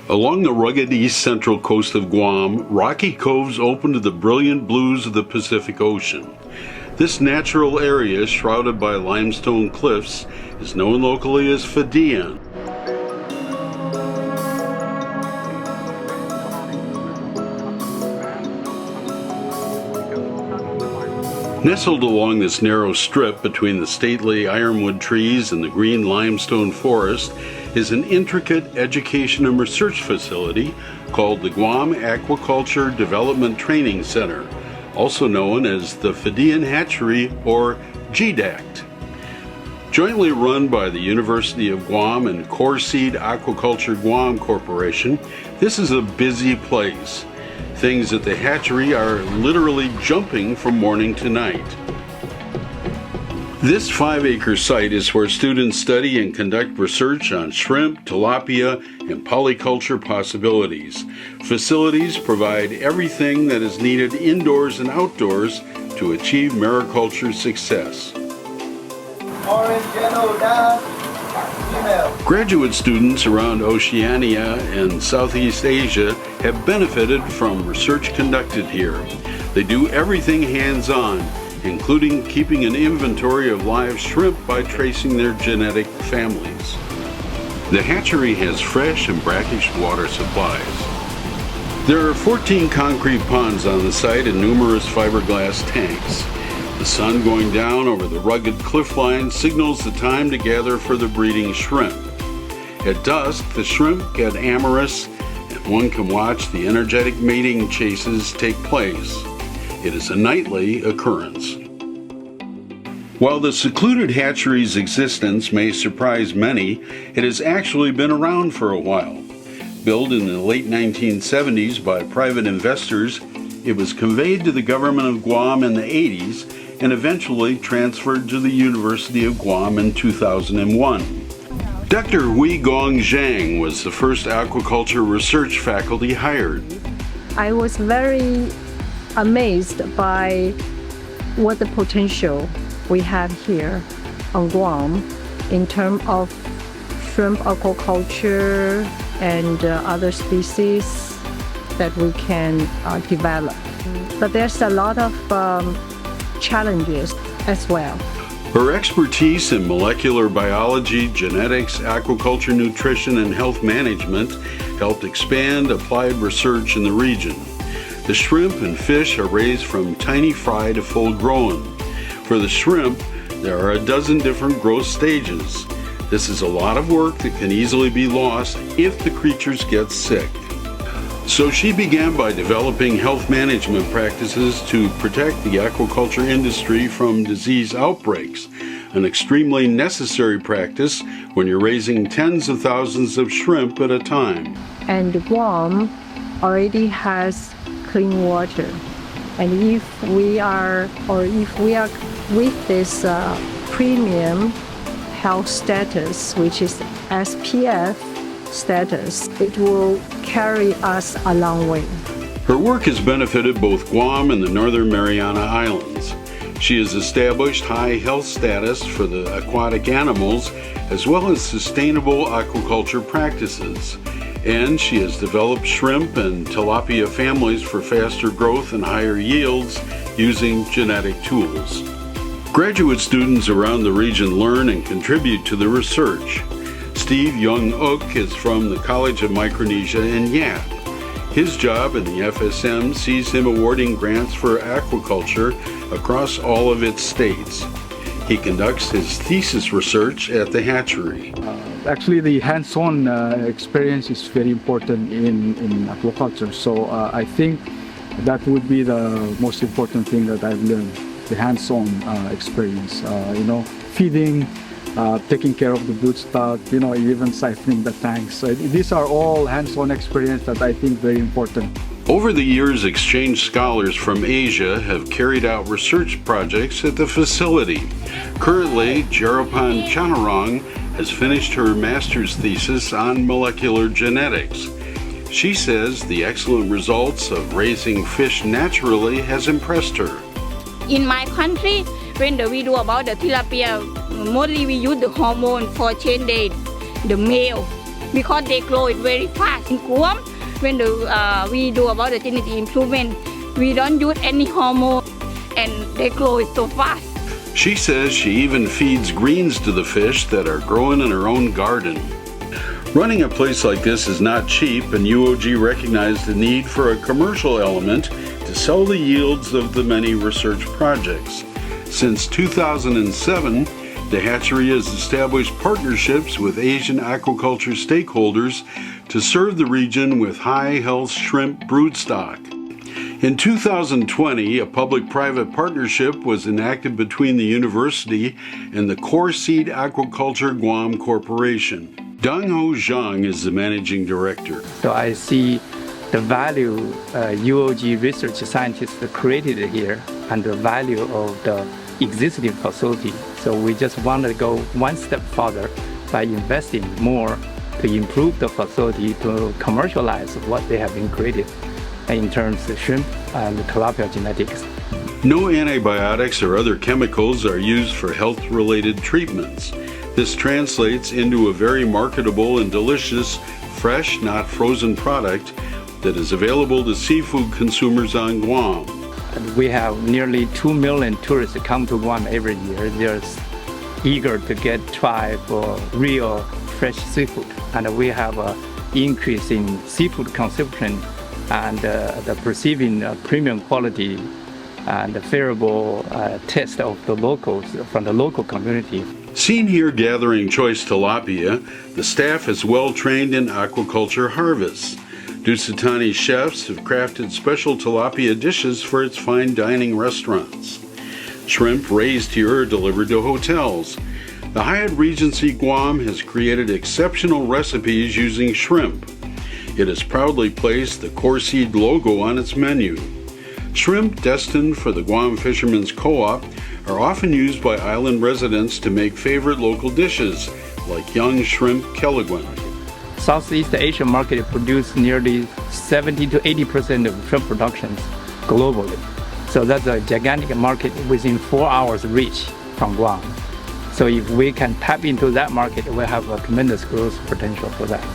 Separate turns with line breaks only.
Along the rugged east central coast of Guam, rocky coves open to the brilliant blues of the Pacific Ocean. This natural area, shrouded by limestone cliffs, is known locally as Fadi'an. Nestled along this narrow strip between the stately ironwood trees and the green limestone forest is an intricate education and research facility called the Guam Aquaculture Development Training Center, also known as the Fidean Hatchery or GADTC. Jointly run by the University of Guam and Coreseed Aquaculture Guam Corporation, this is a busy place. Things at the hatchery are literally jumping from morning to night. This 5-acre site is where students study and conduct research on shrimp, tilapia, and polyculture possibilities. Facilities provide everything that is needed indoors and outdoors to achieve mariculture success.
Orange, yellow, down, female.
Graduate students around Oceania and Southeast Asia have benefited from research conducted here. They do everything hands-on, including keeping an inventory of live shrimp by tracing their genetic families. The hatchery has fresh and brackish water supplies. There are 14 concrete ponds on the site and numerous fiberglass tanks. The sun going down over the rugged cliff line signals the time to gather for the breeding shrimp. At dusk, the shrimp get amorous, and one can watch the energetic mating chases take place. It is a nightly occurrence. While the secluded hatchery's existence may surprise many, it has actually been around for a while. Built in the late 1970s by private investors, it was conveyed to the government of Guam in the 80s and eventually transferred to the University of Guam in 2001. Dr. Hui Gong Zhang was the first aquaculture research faculty hired.
I was very amazed by what the potential we have here on Guam in terms of shrimp aquaculture and other species that we can develop. But there's a lot of challenges as well.
Her expertise in molecular biology, genetics, aquaculture nutrition, and health management helped expand applied research in the region. The shrimp and fish are raised from tiny fry to full grown. For the shrimp, there are a dozen different growth stages. This is a lot of work that can easily be lost if the creatures get sick. So she began by developing health management practices to protect the aquaculture industry from disease outbreaks, an extremely necessary practice when you're raising tens of thousands of shrimp at a time.
And Guam already has clean water. And if we are with this premium health status, which is SPF status, it will carry us a long way.
Her work has benefited both Guam and the Northern Mariana Islands. She has established high health status for the aquatic animals as well as sustainable aquaculture practices. And she has developed shrimp and tilapia families for faster growth and higher yields using genetic tools. Graduate students around the region learn and contribute to the research. Steve Young-Uk is from the College of Micronesia in Yap. His job in the FSM sees him awarding grants for aquaculture across all of its states. He conducts his thesis research at the hatchery.
Actually, the hands-on experience is very important in aquaculture. So I think that would be the most important thing that I've learned, the hands-on experience. Feeding, taking care of the broodstock, even siphoning the tanks. So these are all hands-on experience that I think very important.
Over the years, exchange scholars from Asia have carried out research projects at the facility. Currently, Jerapan Chanarong has finished her master's thesis on molecular genetics. She says the excellent results of raising fish naturally has impressed her.
In my country, when we do about the tilapia, mostly we use the hormone for change the male because they grow it very fast. In Guam, when we do about the genetic improvement, we don't use any hormone and they grow it so fast.
She says she even feeds greens to the fish that are growing in her own garden. Running a place like this is not cheap, and UOG recognized the need for a commercial element to sell the yields of the many research projects. Since 2007, the hatchery has established partnerships with Asian aquaculture stakeholders to serve the region with high health shrimp broodstock. In 2020, a public-private partnership was enacted between the university and the Coreseed Aquaculture Guam Corporation. Dong-Ho Zhang is the managing director.
So I see the value UOG research scientists created here and the value of the existing facility. So we just want to go one step further by investing more to improve the facility to commercialize what they have been created in terms of shrimp and tilapia genetics.
No antibiotics or other chemicals are used for health-related treatments. This translates into a very marketable and delicious, fresh, not frozen product that is available to seafood consumers on Guam.
And we have nearly 2 million tourists come to Guam every year. They're eager to try for real fresh seafood. And we have an increase in seafood consumption and the perceiving premium quality and the favorable taste of the locals from the local community.
Seen here gathering choice tilapia, the staff is well trained in aquaculture harvests. Dusitani chefs have crafted special tilapia dishes for its fine dining restaurants. Shrimp raised here are delivered to hotels. The Hyatt Regency Guam has created exceptional recipes using shrimp. It has proudly placed the Coreseed logo on its menu. Shrimp destined for the Guam Fishermen's Co-op are often used by island residents to make favorite local dishes, like young shrimp kelaguen.
Southeast Asian market produces nearly 70 to 80% of shrimp productions globally. So that's a gigantic market within 4 hours reach from Guam. So if we can tap into that market, we have a tremendous growth potential for that.